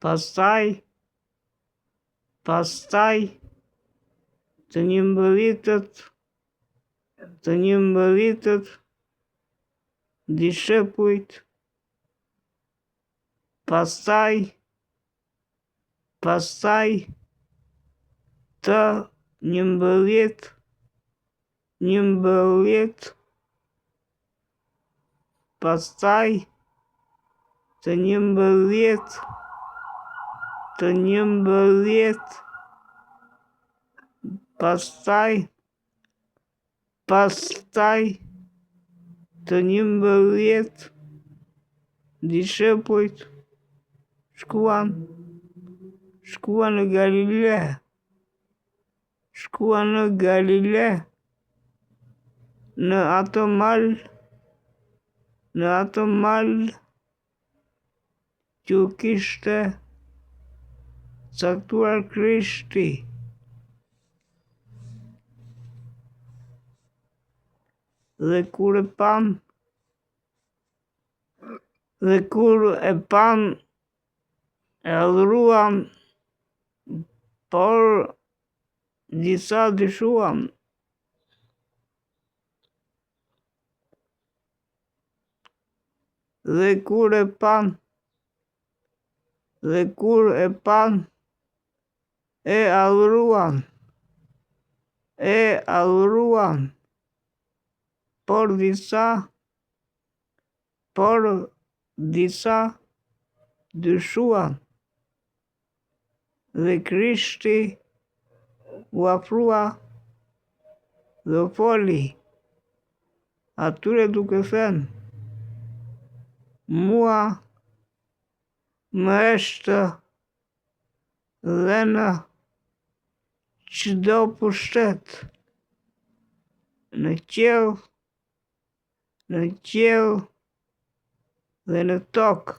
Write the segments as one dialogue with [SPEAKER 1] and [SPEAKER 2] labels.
[SPEAKER 1] pastaj të 11 dishepujt, pastaj të 11, pastaj të 11, pastaj të 11 dishepujt shkuan në Galile, në atë mal që u kishte caktuar Krishti. Dhe kur e pan, e adhuruan, por disa dyshuan. Dhe kur e pan, e adhuruan, por disa dyshuan. Dhe Krishti u afrua dhe u foli atyre duke thënë: mua më është dhënë çdo pushtet në qiell dhe në tokë.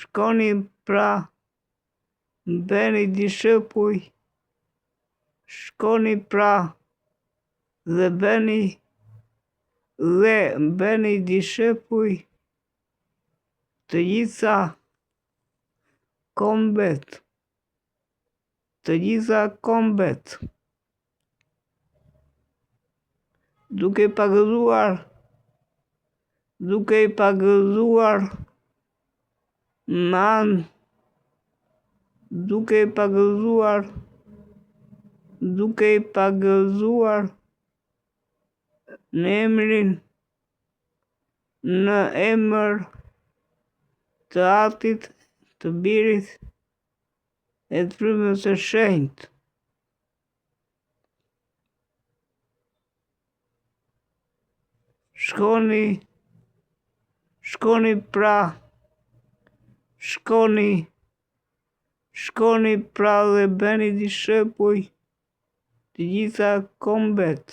[SPEAKER 1] Shkoni pra, bëni dishepuj, shkoni pra dhe bëni dishepuj të gjitha kombet, duke i pagëzuar në emër të Atit, të Birit e të Frymës së Shenjtë. Shkoni pra dhe bëni dishepuj të gjitha kombet,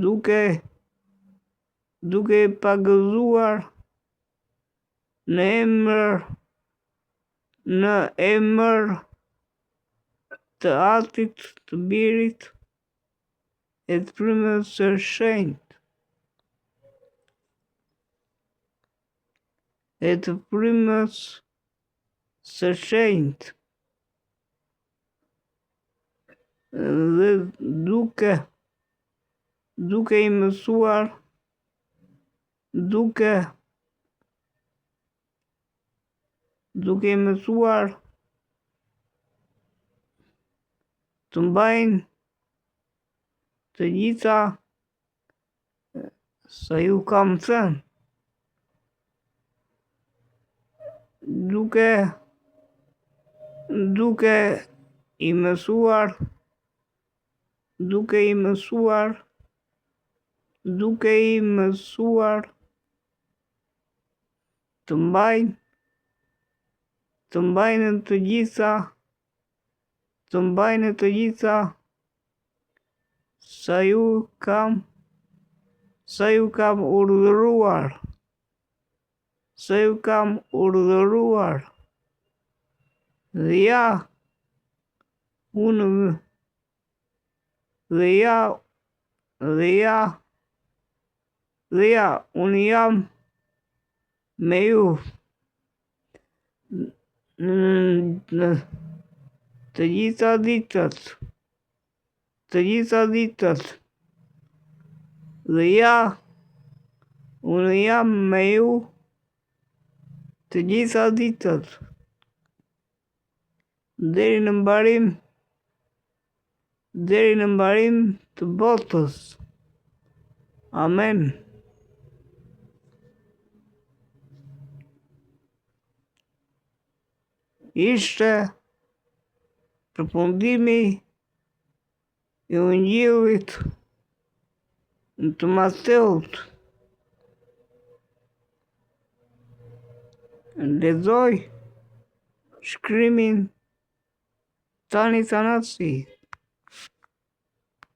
[SPEAKER 1] duke i pagëzuar në emër të Atit, të Birit e të Frymës së Shenjtë. Dhe duke i mësuar të mbajnë të gjitha sa ju kam thënë, duke i mësuar të mbajnë të gjitha sa ju kam urdhëruar. se ju kam urdhëruar. Dhe ja, unë jam me ju në të gjitha ditët. Dhe ja, unë jam me ju të gjitha ditët. Deri në mbarim të botës. Amen. Ishte përfundimi i Ungjillit të Mateut. Lexoj shkrimin tani Thanasi.